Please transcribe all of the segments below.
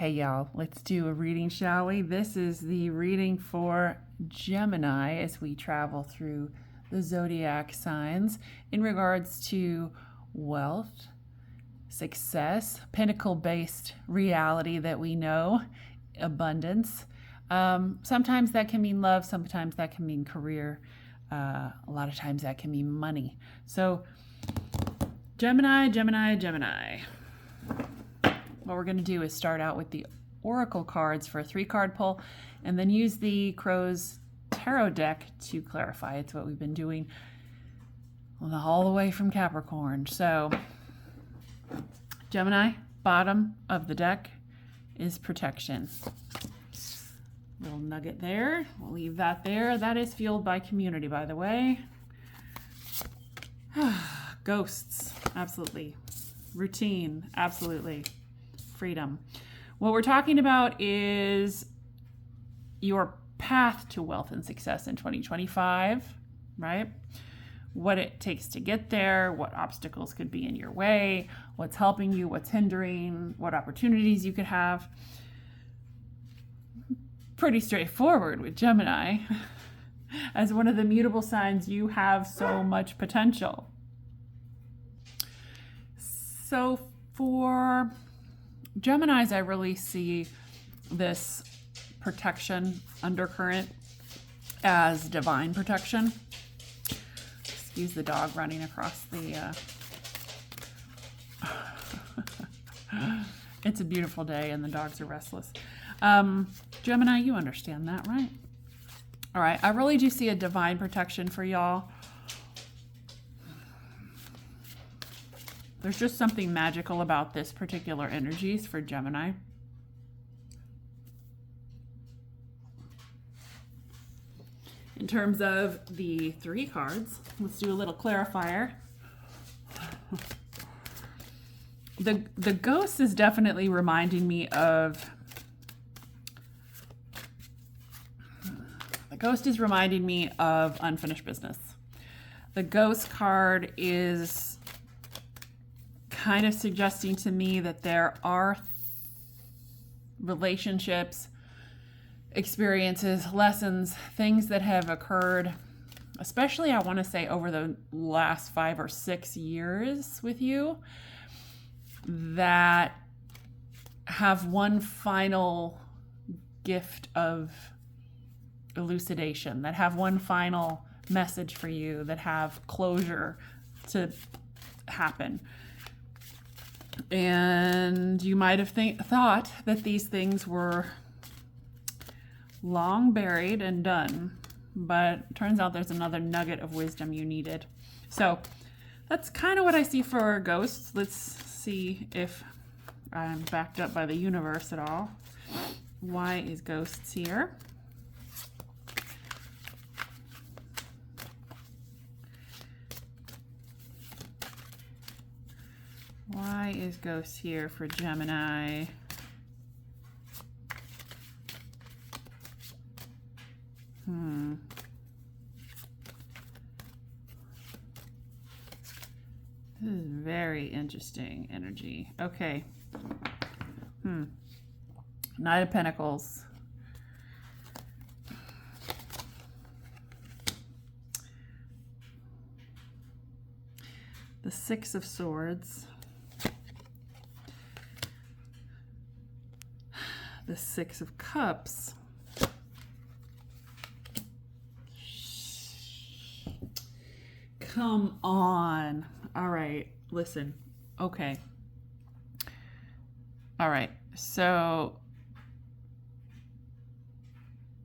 Hey y'all, let's do a reading, shall we? This is the reading for Gemini as we travel through the zodiac signs in regards to wealth, success, pinnacle-based reality that we know, abundance. Sometimes that can mean love, sometimes that can mean career, a lot of times that can mean money. So Gemini. What we're going to do is start out with the Oracle cards for a 3-card pull and then use the Crow's Tarot deck to clarify. It's what we've been doing all the way from Capricorn. So Gemini, bottom of the deck is protection. Little nugget there. We'll leave that there. That is fueled by community, by the way. Ghosts, absolutely. Routine, absolutely. Freedom. What we're talking about is your path to wealth and success in 2025, right? What it takes to get there, what obstacles could be in your way, what's helping you, what's hindering, what opportunities you could have. Pretty straightforward with Gemini. As one of the mutable signs, you have so much potential. So for Geminis, I really see this protection undercurrent as divine protection. Excuse the dog running across the... It's a beautiful day and the dogs are restless. Gemini, you understand that, right? All right, I really do see a divine protection for y'all. There's just something magical about this particular energies for Gemini. In terms of the 3 cards, let's do a little clarifier. The ghost is definitely reminding me of... The ghost is reminding me of unfinished business. The ghost card is kind of suggesting to me that there are relationships, experiences, lessons, things that have occurred, especially I want to say over the last 5 or 6 years with you, that have one final gift of elucidation, that have one final message for you, that have closure to happen. And you might have thought that these things were long buried and done, but it turns out there's another nugget of wisdom you needed. So that's kind of what I see for ghosts. Let's see if I'm backed up by the universe at all. Why is ghosts here? Why is ghost here for Gemini? This is very interesting energy. Okay. Knight of Pentacles. The 6 of Swords. The 6 of Cups. Come on. All right, listen. Okay. All right, so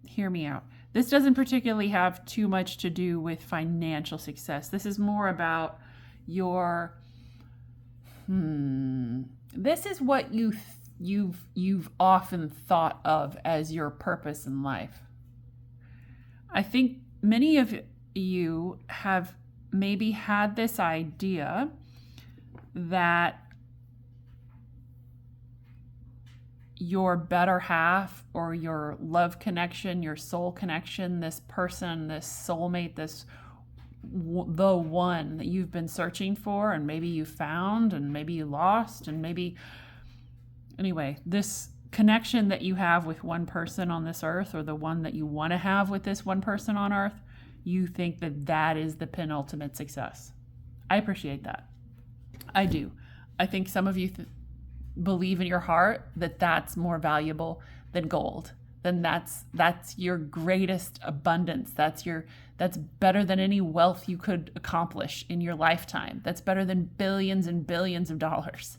hear me out. This doesn't particularly have too much to do with financial success. This is more about your, this is what you've often thought of as your purpose in life. I think many of you have maybe had this idea that your better half or your love connection, your soul connection, this person, this soulmate, the one that you've been searching for, and maybe you found, and maybe you lost, and maybe, anyway, this connection that you have with one person on this earth, or the one that you want to have with this one person on earth, you think that that is the penultimate success. I appreciate that. I do. I think some of you believe in your heart that that's more valuable than gold. Then that's your greatest abundance. That's better than any wealth you could accomplish in your lifetime. That's better than billions and billions of dollars.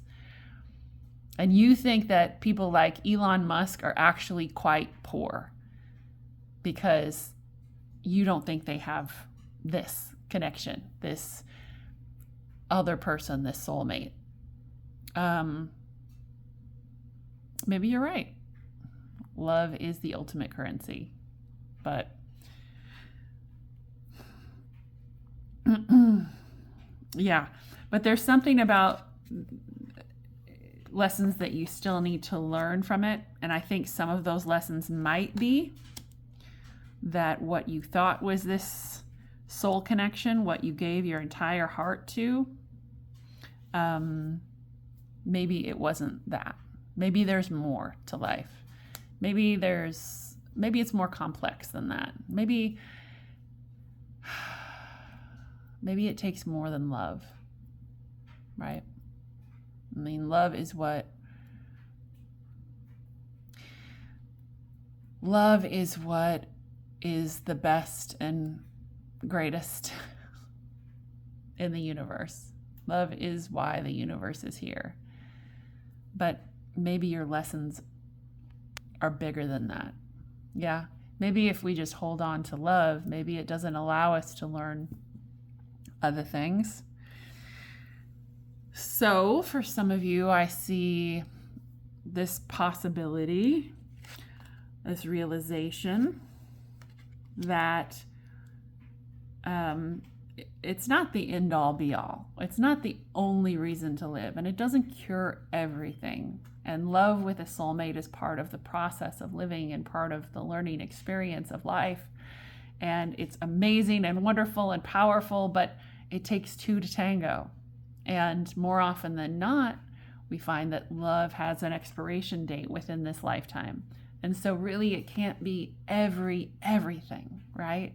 And you think that people like Elon Musk are actually quite poor because you don't think they have this connection, this other person, this soulmate. Maybe you're right. Love is the ultimate currency. But yeah, but there's something about lessons that you still need to learn from it. And I think some of those lessons might be that what you thought was this soul connection, what you gave your entire heart to, maybe it wasn't that. Maybe there's more to life. Maybe it's more complex than that. Maybe it takes more than love, right? I mean, love is what is the best and greatest in the universe. Love is why the universe is here. But maybe your lessons are bigger than that. Yeah. Maybe if we just hold on to love, maybe it doesn't allow us to learn other things. So for some of you, I see this possibility, this realization that it's not the end all be all. It's not the only reason to live, and it doesn't cure everything. And love with a soulmate is part of the process of living and part of the learning experience of life. And it's amazing and wonderful and powerful, but it takes two to tango. And more often than not, we find that love has an expiration date within this lifetime. And so really it can't be everything, right?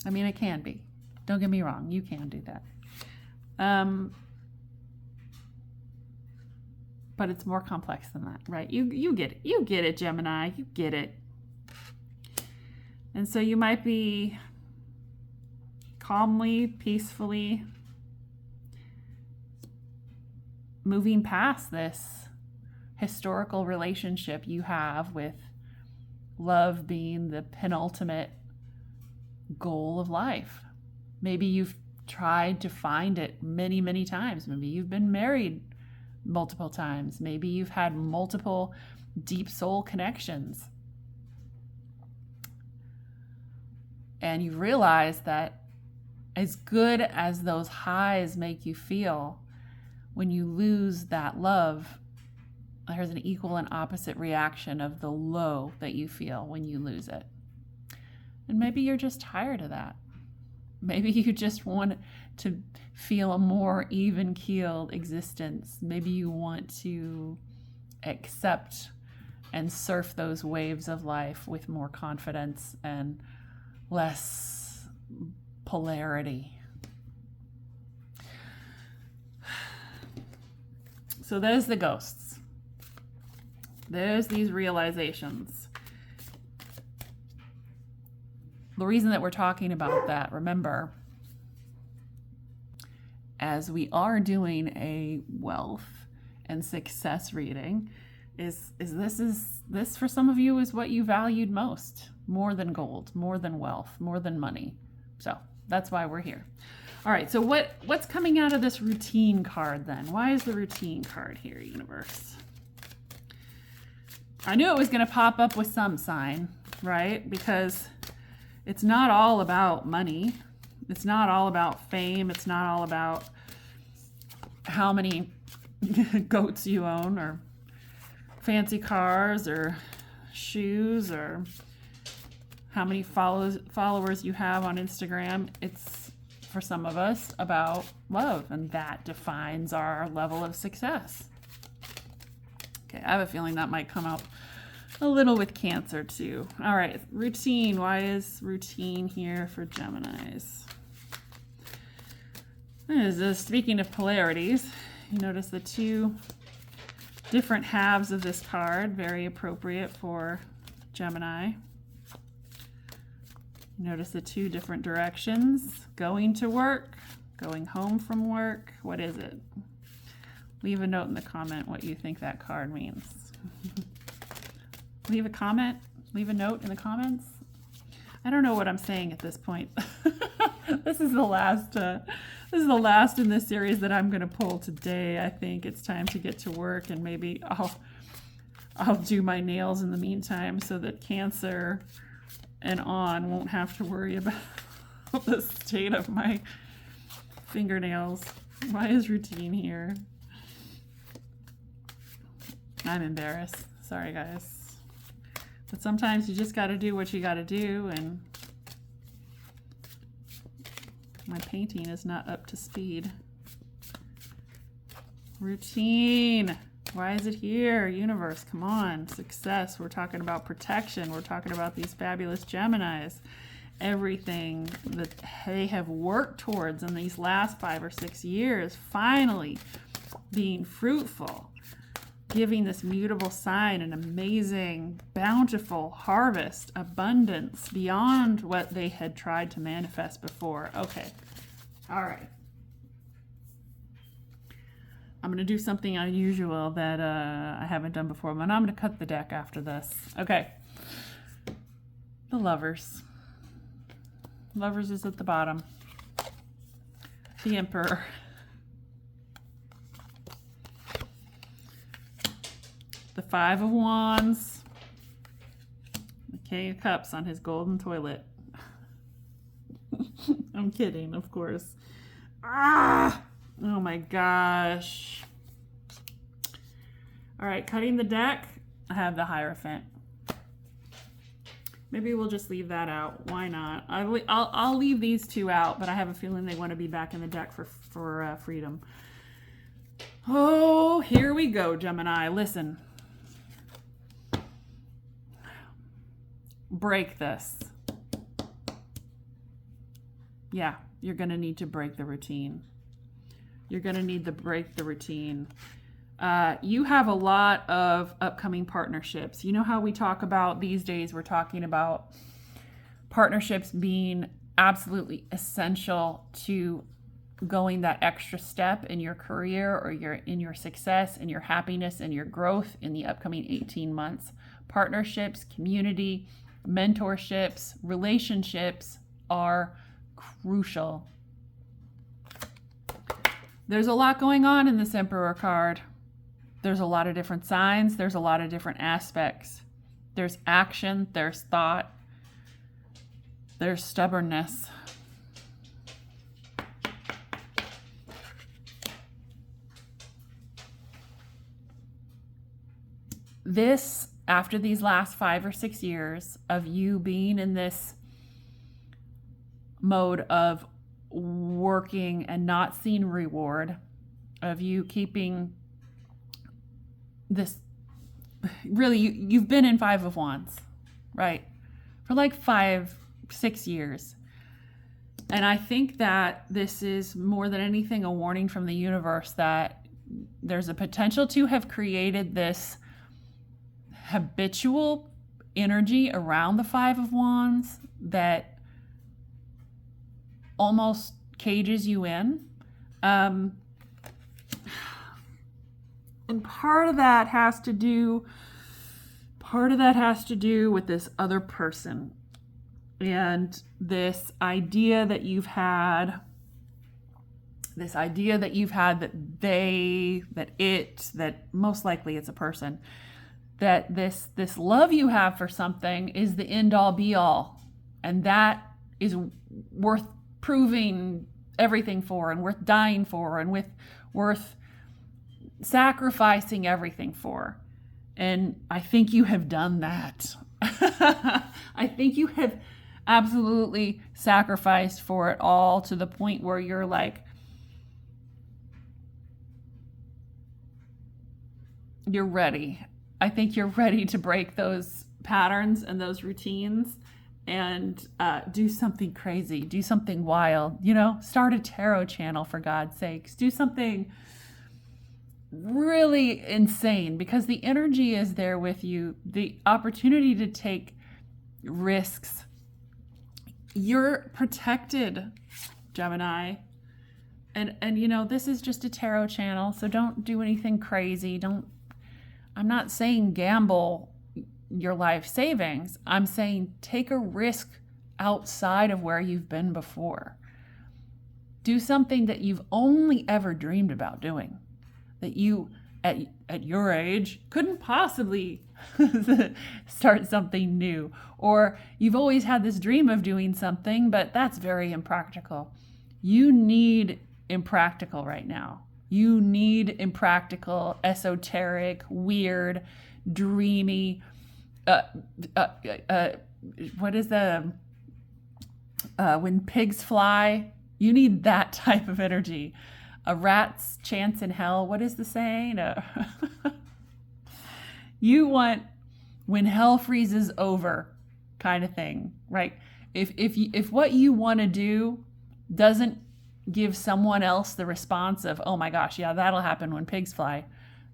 I mean, it can be. Don't get me wrong. You can do that. But it's more complex than that, right? You get it. You get it, Gemini. You get it. And so you might be calmly, peacefully moving past this historical relationship you have with love being the penultimate goal of life. Maybe you've tried to find it many, many times. Maybe you've been married multiple times. Maybe you've had multiple deep soul connections. And you realize that as good as those highs make you feel, when you lose that love, there's an equal and opposite reaction of the low that you feel when you lose it. And maybe you're just tired of that. Maybe you just want to feel a more even-keeled existence. Maybe you want to accept and surf those waves of life with more confidence and less polarity. So there's the ghosts. There's these realizations. The reason that we're talking about that, remember, as we are doing a wealth and success reading, is this for some of you is what you valued most, more than gold, more than wealth, more than money. So that's why we're here. All right, so what's coming out of this routine card then? Why is the routine card here, universe? I knew it was going to pop up with some sign, right? Because it's not all about money. It's not all about fame. It's not all about how many goats you own or fancy cars or shoes or how many followers you have on Instagram. It's for some of us about love, and that defines our level of success. Okay, I have a feeling that might come out a little with Cancer too. All right, routine. Why is routine here for Geminis? Speaking of polarities, you notice the two different halves of this card, very appropriate for Gemini. Notice the two different directions, going to work, going home from work. What is it? Leave a note in the comment what you think that card means. Leave a comment, leave a note in the comments. I don't know what I'm saying at this point. This is the last in this series that I'm going to pull today. I think it's time to get to work, and maybe I'll do my nails in the meantime so that Cancer and on won't have to worry about the state of my fingernails. Why is routine here? I'm embarrassed. Sorry, guys. But sometimes you just got to do what you got to do, and my painting is not up to speed. Routine. Why is it here? Universe, come on. Success. We're talking about protection. We're talking about these fabulous Geminis. Everything that they have worked towards in these last 5 or 6 years finally being fruitful, giving this mutable sign an amazing, bountiful harvest, abundance beyond what they had tried to manifest before. Okay. All right. I'm going to do something unusual that I haven't done before, but I'm going to cut the deck after this. Okay. The Lovers. Lovers is at the bottom. The Emperor. The Five of Wands. The King of Cups on his golden toilet. I'm kidding, of course. Ah! Oh my gosh. All right, cutting the deck, I have the Hierophant. Maybe we'll just leave that out. Why not? I'll leave these two out, but I have a feeling they want to be back in the deck for freedom. Oh, here we go, Gemini. Listen. Break this. Yeah, you're going to need to break the routine. You're going to need to break the routine. You have a lot of upcoming partnerships. You know how we talk about these days, we're talking about partnerships being absolutely essential to going that extra step in your career or in your success and your happiness and your growth in the upcoming 18 months. Partnerships, community, mentorships, relationships are crucial. There's a lot going on in this Emperor card. There's a lot of different signs. There's a lot of different aspects. There's action. There's thought. There's stubbornness. This, after these last 5 or 6 years of you being in this mode of working and not seeing reward, of you keeping this, really, you've been in Five of Wands, right? For like 5-6 years. And I think that this is more than anything a warning from the universe that there's a potential to have created this habitual energy around the Five of Wands that almost cages you in. And part of that has to do with this other person and this idea that you've had that most likely it's a person, that this love you have for something is the end all be all, and that is worth proving everything for, and worth dying for, and worth sacrificing everything for. And I think you have done that. I think you have absolutely sacrificed for it all to the point where you're like, you're ready. I think you're ready to break those patterns and those routines and do something crazy, do something wild, start a tarot channel for God's sakes, do something really insane, because the energy is there with you, the opportunity to take risks. You're protected, Gemini. And this is just a tarot channel, so don't do anything crazy. I'm not saying gamble your life savings. I'm saying take a risk outside of where you've been before. Do something that you've only ever dreamed about doing, that you, at your age, couldn't possibly start something new. Or you've always had this dream of doing something, but that's very impractical. You need impractical right now. You need impractical, esoteric, weird, dreamy, what is when pigs fly? You need that type of energy. A rat's chance in hell. What is the saying? You want when hell freezes over kind of thing, right? If what you want to do doesn't give someone else the response of, oh my gosh, yeah, that'll happen when pigs fly,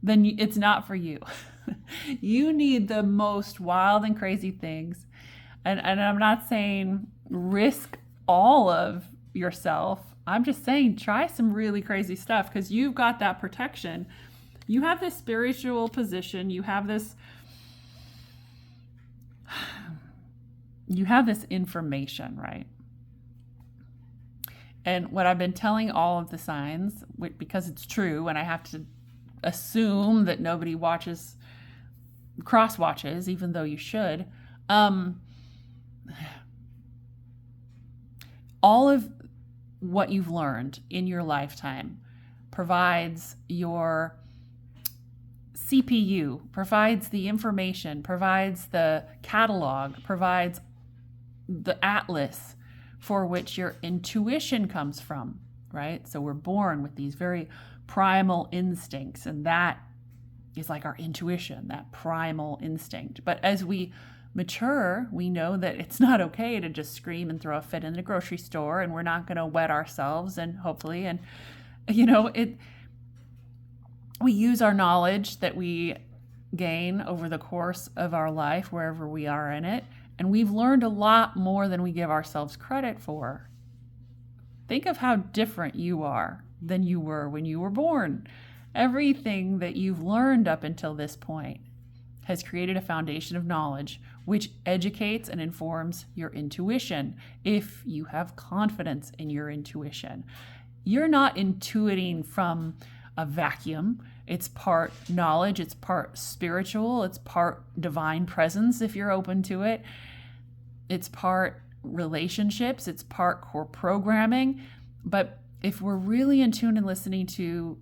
then it's not for you. You need the most wild and crazy things. And I'm not saying risk all of yourself. I'm just saying try some really crazy stuff, because you've got that protection. You have this spiritual position. You have this information, right? And what I've been telling all of the signs, because it's true, and I have to assume that nobody cross watches, even though you should. All of what you've learned in your lifetime provides your CPU, provides the information, provides the catalog, provides the atlas for which your intuition comes from, right? So we're born with these very primal instincts, and that is like our intuition, that primal instinct. But as we mature, we know that it's not okay to just scream and throw a fit in the grocery store, and we're not going to wet ourselves, and hopefully, and we use our knowledge that we gain over the course of our life, wherever we are in it, and we've learned a lot more than we give ourselves credit for. Think of how different you are than you were when you were born. Everything that you've learned up until this point has created a foundation of knowledge which educates and informs your intuition if you have confidence in your intuition. You're not intuiting from a vacuum. It's part knowledge, it's part spiritual, it's part divine presence if you're open to it. It's part relationships, it's part core programming. But if we're really in tune and listening to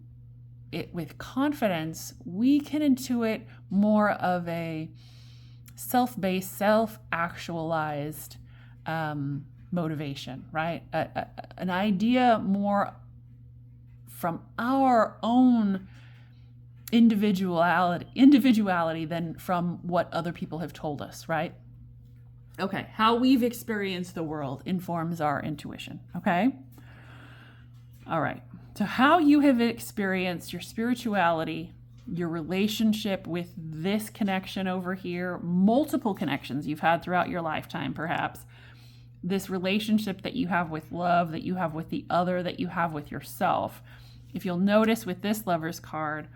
it with confidence, we can intuit more of a self-based, self-actualized motivation, right? An idea more from our own individuality than from what other people have told us, right? Okay, how we've experienced the world informs our intuition, okay? All right. So how you have experienced your spirituality, your relationship with this connection over here, multiple connections you've had throughout your lifetime, perhaps, this relationship that you have with love, that you have with the other, that you have with yourself. If you'll notice with this Lover's card,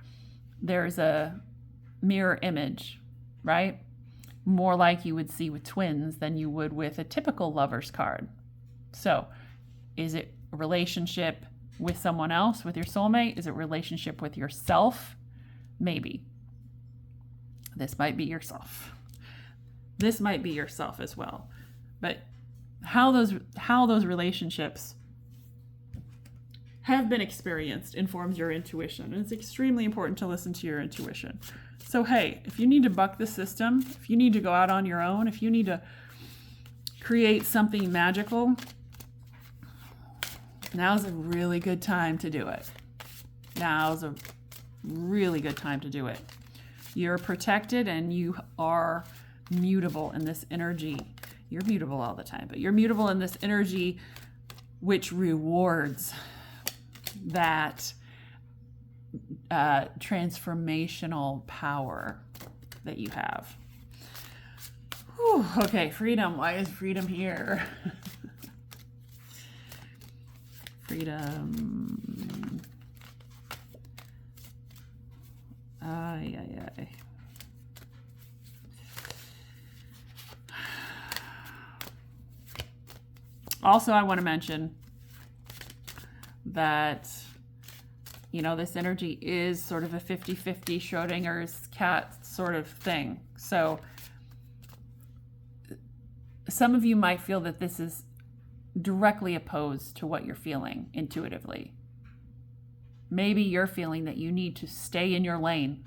there's a mirror image, right? More like you would see with twins than you would with a typical Lover's card. So is it a relationship with someone else, with your soulmate? Is it a relationship with yourself? Maybe. This might be yourself. This might be yourself as well. But how those relationships have been experienced informs your intuition. And it's extremely important to listen to your intuition. So hey, if you need to buck the system, if you need to go out on your own, if you need to create something magical, now's a really good time to do it. Now's a really good time to do it. You're protected and you are mutable in this energy. You're mutable all the time, but you're mutable in this energy which rewards that transformational power that you have. Whew, okay, freedom. Why is freedom here? Freedom. Ay, ay, ay. Also, I want to mention that, you know, this energy is sort of a 50-50 Schrodinger's cat sort of thing. So some of you might feel that this is directly opposed to what you're feeling intuitively. Maybe you're feeling that you need to stay in your lane,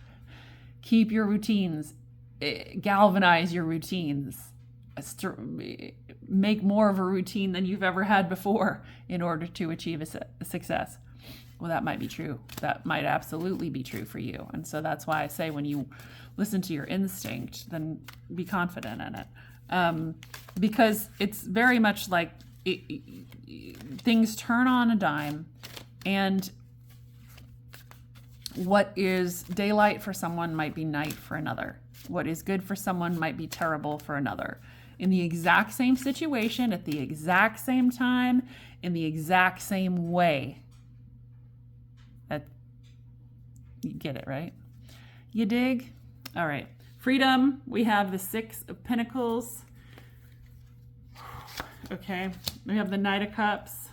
keep your routines, galvanize your routines, make more of a routine than you've ever had before in order to achieve a success. Well, that might be true. That might absolutely be true for you. And so that's why I say when you listen to your instinct, then be confident in it. Because it's very much like things turn on a dime, and what is daylight for someone might be night for another. What is good for someone might be terrible for another. In the exact same situation, at the exact same time, in the exact same way. You get it, right? You dig? All right. Freedom. We have the 6 of Pentacles. Okay. We have the Knight of Cups.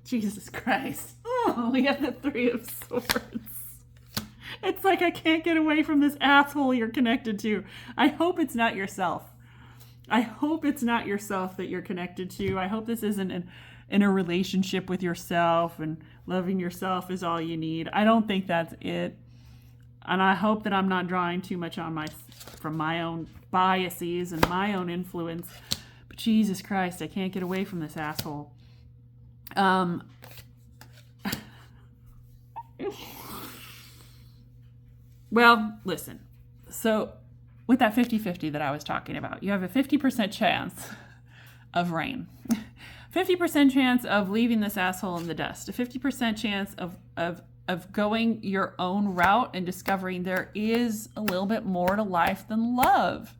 Jesus Christ. Oh, we have the 3 of Swords. It's like I can't get away from this asshole you're connected to. I hope it's not yourself. I hope it's not yourself that you're connected to. I hope this isn't in a relationship with yourself and loving yourself is all you need. I don't think that's it. And I hope that I'm not drawing too much on from my own biases and my own influence. But Jesus Christ, I can't get away from this asshole. Well, listen. So with that 50-50 that I was talking about, you have a 50% chance of rain. 50% chance of leaving this asshole in the dust. A 50% chance of going your own route and discovering there is a little bit more to life than love.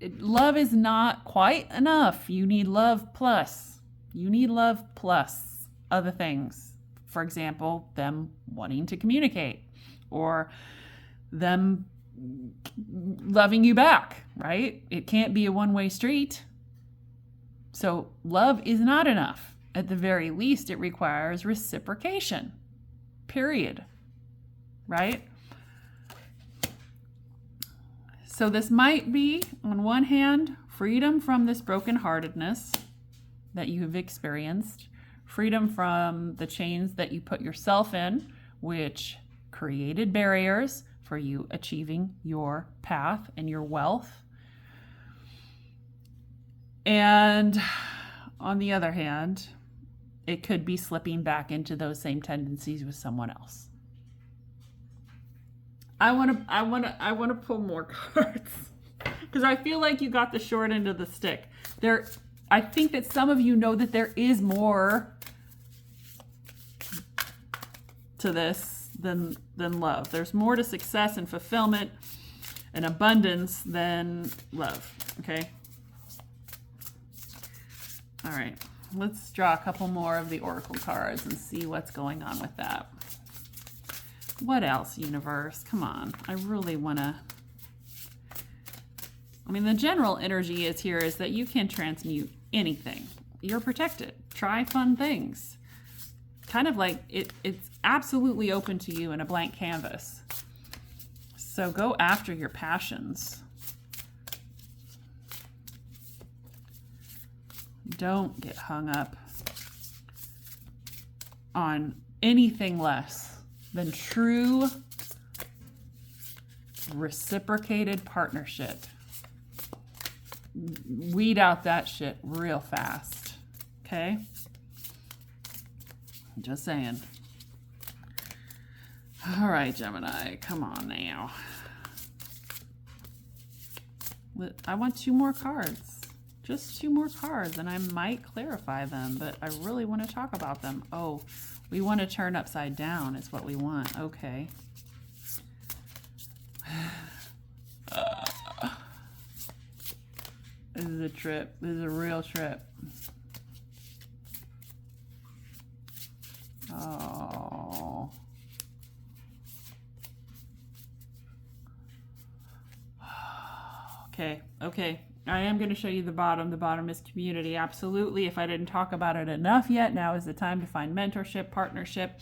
Love is not quite enough. You need love plus. You need love plus other things. For example, them wanting to communicate or them loving you back, right? It can't be a one-way street. So love is not enough. At the very least, it requires reciprocation, period, right? So this might be, on one hand, freedom from this brokenheartedness that you have experienced, freedom from the chains that you put yourself in, which created barriers for you achieving your path and your wealth. And on the other hand, it could be slipping back into those same tendencies with someone else. I want to pull more cards because I feel like you got the short end of the stick. I think that some of you know that there is more to this than love. There's more to success and fulfillment and abundance than love. Okay. All right. Let's draw a couple more of the oracle cards and see what's going on with that. What else, universe? Come on. I really want to... I mean, the general energy is here is that you can transmute anything. You're protected. Try fun things. Kind of like it's absolutely open to you in a blank canvas. So go after your passions. Don't get hung up on anything less than true reciprocated partnership. weed out that shit real fast. Okay? Just saying. All right, Gemini, come on now. I want 2 more cards. Just 2 more cards, and I might clarify them, but I really want to talk about them. Oh, we want to turn upside down is what we want. Okay. This is a trip. This is a real trip. Oh. Okay, okay. I am going to show you the bottom. The bottom is community. Absolutely. If I didn't talk about it enough yet, now is the time to find mentorship, partnership,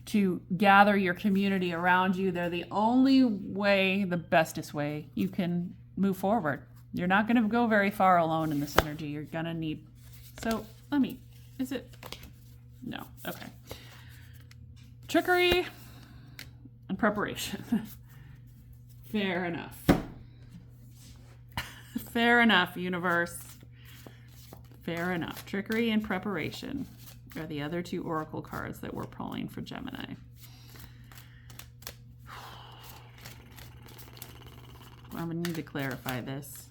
to gather your community around you. They're the only way, the bestest way you can move forward. You're not going to go very far alone in this energy. You're going to need... So, is it... No. Okay. Trickery and preparation. Fair enough. Fair enough, universe. Fair enough. Trickery and preparation are the other 2 oracle cards that we're pulling for Gemini. I'm going to need to clarify this.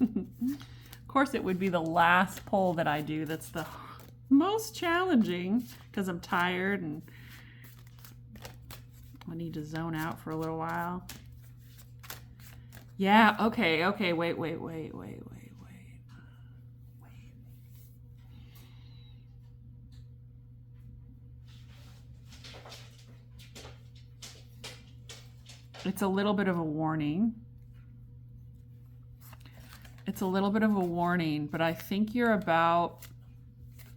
Of course, it would be the last pull that I do that's the most challenging because I'm tired and I need to zone out for a little while. Yeah, okay, wait. It's a little bit of a warning. It's a little bit of a warning, but I think you're about...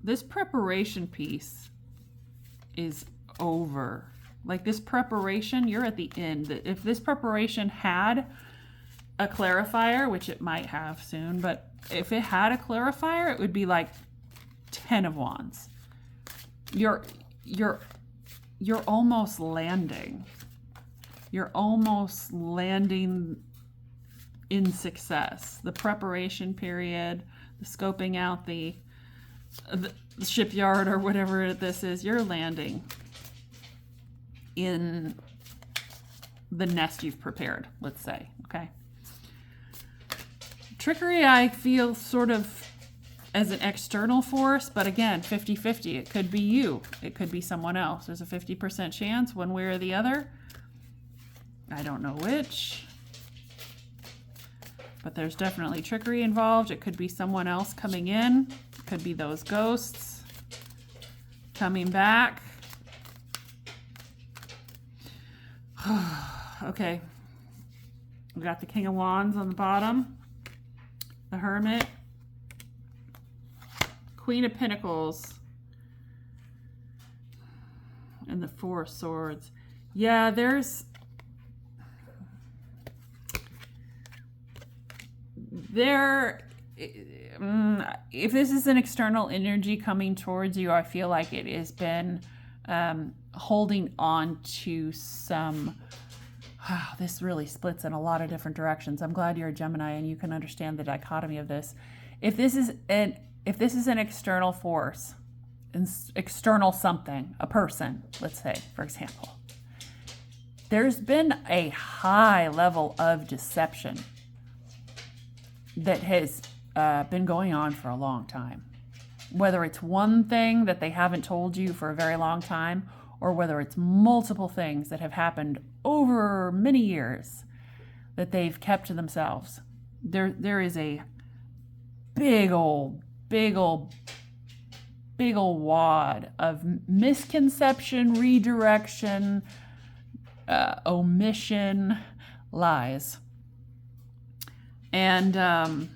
This preparation piece is over. Like this preparation, you're at the end. If this preparation had a clarifier, which it might have soon, but if it had a clarifier, it would be like 10 of wands. You're almost landing. You're almost landing in success. The preparation period, the scoping out the shipyard or whatever this is, you're landing in the nest you've prepared, let's say, okay? Trickery, I feel sort of as an external force, but again, 50-50. It could be you. It could be someone else. There's a 50% chance one way or the other. I don't know which. But there's definitely trickery involved. It could be someone else coming in. It could be those ghosts coming back. Okay. We got the King of Wands on the bottom. The Hermit. Queen of Pentacles. And the Four of Swords. Yeah, if this is an external energy coming towards you, I feel like it has been holding on to some... this really splits in a lot of different directions. I'm glad you're a Gemini and you can understand the dichotomy of this. If this is an external force, an external something, a person, let's say, for example, there's been a high level of deception that has been going on for a long time. Whether it's one thing that they haven't told you for a very long time, or whether it's multiple things that have happened over many years that they've kept to themselves. There is a big old wad of misconception, redirection, omission, lies. And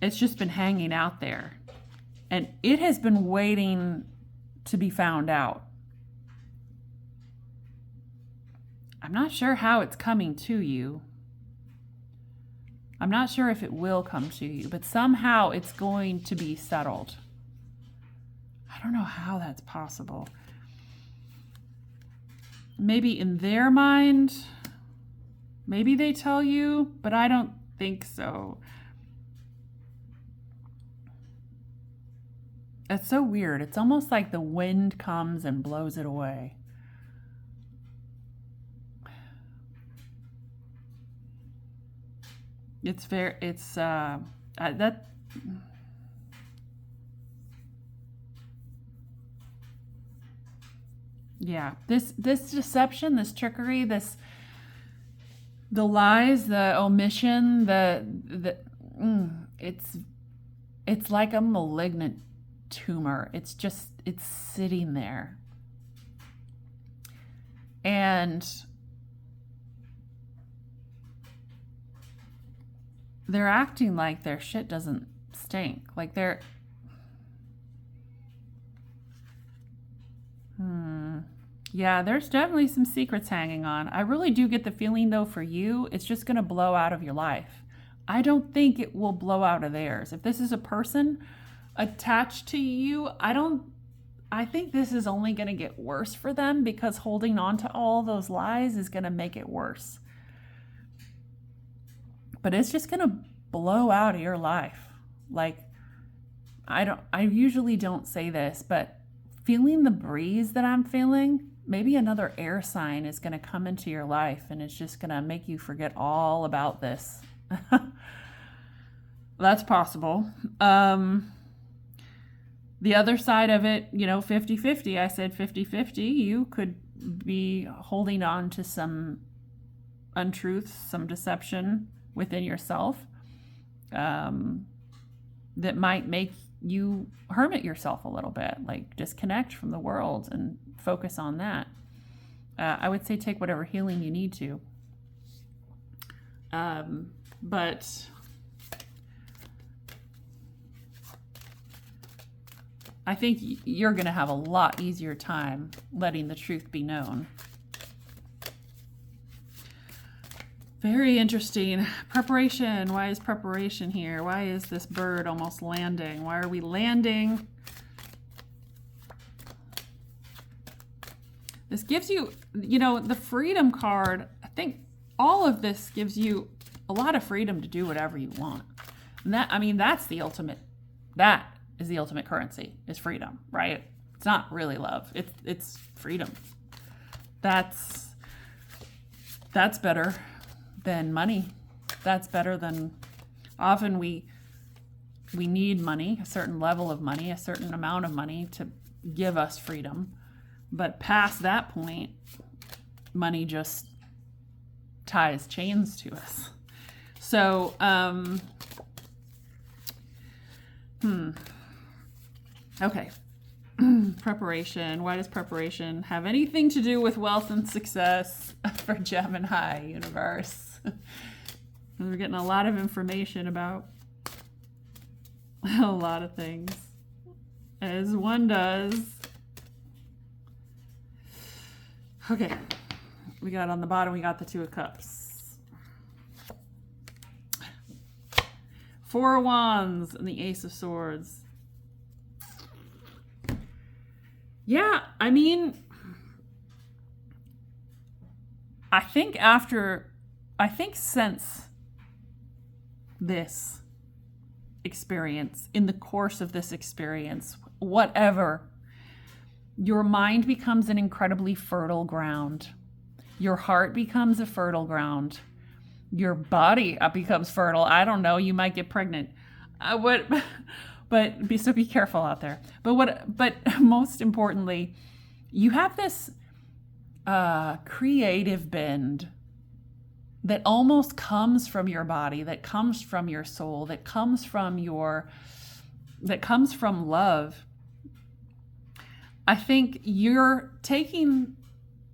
it's just been hanging out there. And it has been waiting to be found out. I'm not sure how it's coming to you. I'm not sure if it will come to you, but somehow it's going to be settled. I don't know how that's possible. maybe in their mind, maybe they tell you, but I don't think so. It's so weird. It's almost like the wind comes and blows it away. It's very, it's, that, yeah, this deception, this trickery, the lies, the omission, it's like a malignant tumor. It's sitting there. And they're acting like their shit doesn't stink. Like yeah, there's definitely some secrets hanging on. I really do get the feeling, though, for you, it's just going to blow out of your life. I don't think it will blow out of theirs. If this is a person attached to you, I think this is only going to get worse for them, because holding on to all those lies is going to make it worse. But it's just going to blow out of your life. Like, I usually don't say this, but feeling the breeze that I'm feeling, maybe another air sign is going to come into your life, and it's just going to make you forget all about this. That's possible. The other side of it, 50-50. I said 50-50. You could be holding on to some untruths, some deception within yourself that might make you hermit yourself a little bit, like disconnect from the world and focus on that. I would say take whatever healing you need to. But I think you're going to have a lot easier time letting the truth be known. Very interesting. Preparation. Why is preparation here? Why is this bird almost landing? Why are we landing? This gives you, the freedom card. I think all of this gives you a lot of freedom to do whatever you want. And that's the ultimate, that is the ultimate currency, is freedom, right? It's not really love. It's freedom. That's better than money. That's better than, often we need money, a certain level of money, a certain amount of money to give us freedom. But past that point, money just ties chains to us. So, okay. Preparation. Why does preparation have anything to do with wealth and success for Gemini universe? We're getting a lot of information about a lot of things, as one does. Okay. We got on the bottom, we got the Two of Cups. Four of Wands and the Ace of Swords. Yeah, I think since this experience, in the course of this experience, whatever, your mind becomes an incredibly fertile ground. Your heart becomes a fertile ground. Your body becomes fertile. I don't know, you might get pregnant. But be careful out there. But most importantly, you have this creative bend that almost comes from your body, that comes from your soul, that comes from love. I think you're taking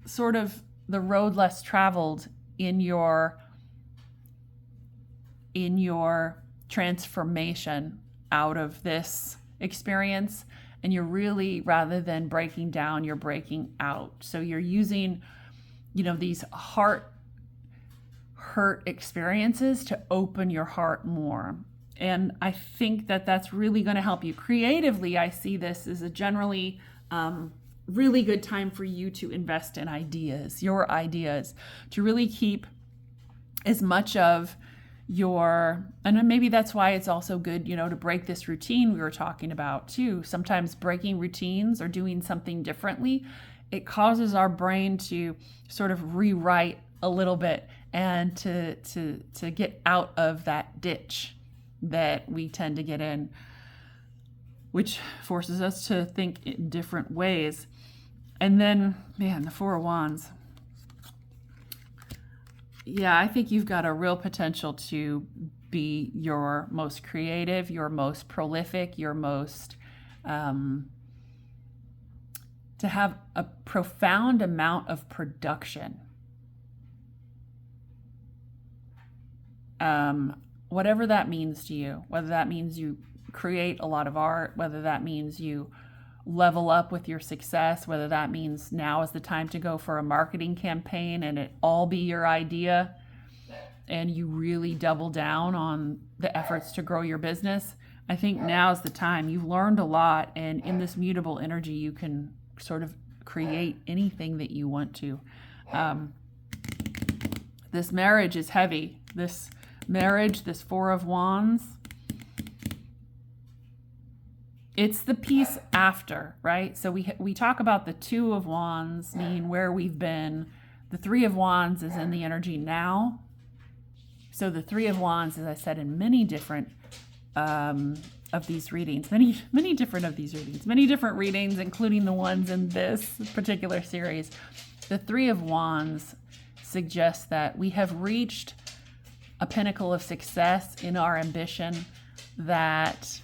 sort of the road less traveled in your transformation out of this experience, and you're really, rather than breaking down, you're breaking out. So you're using, these heart hurt experiences to open your heart more. And I think that that's really going to help you creatively. I see this as a generally really good time for you to invest in ideas, your ideas, to really keep as much of your, and maybe that's why it's also good, to break this routine we were talking about too. Sometimes breaking routines or doing something differently, it causes our brain to sort of rewrite a little bit and to get out of that ditch that we tend to get in, which forces us to think in different ways. And then, man, the Four of Wands. Yeah, I think you've got a real potential to be your most creative, your most prolific, your most, to have a profound amount of production. Whatever that means to you, whether that means you create a lot of art, whether that means you level up with your success, whether that means now is the time to go for a marketing campaign and it all be your idea and you really double down on the efforts to grow your business. I think now is the time. You've learned a lot, and in this mutable energy, you can sort of create anything that you want to. This marriage is heavy. This marriage, this Four of Wands, it's the piece after, right? So we talk about the Two of Wands, meaning where we've been. The Three of Wands is in the energy now. So the Three of Wands, as I said, in many different of these readings, many different readings, including the ones in this particular series. The Three of Wands suggests that we have reached a pinnacle of success in our ambition that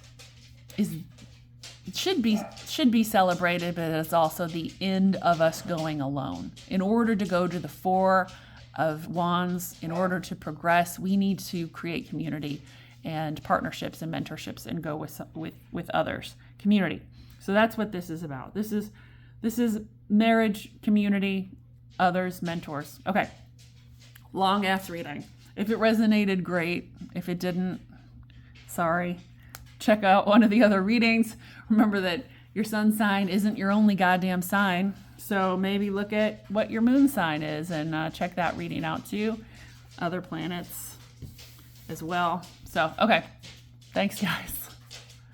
should be celebrated, but it's also the end of us going alone. In order to go to the Four of Wands, in order to progress, we need to create community and partnerships and mentorships and go with others. Community. So that's what this is about. This is marriage, community, others, mentors. Okay. Long ass reading. If it resonated, great. If it didn't, sorry. Check out one of the other readings. Remember that your sun sign isn't your only goddamn sign. So maybe look at what your moon sign is and check that reading out too. Other planets as well. So, okay. Thanks, guys.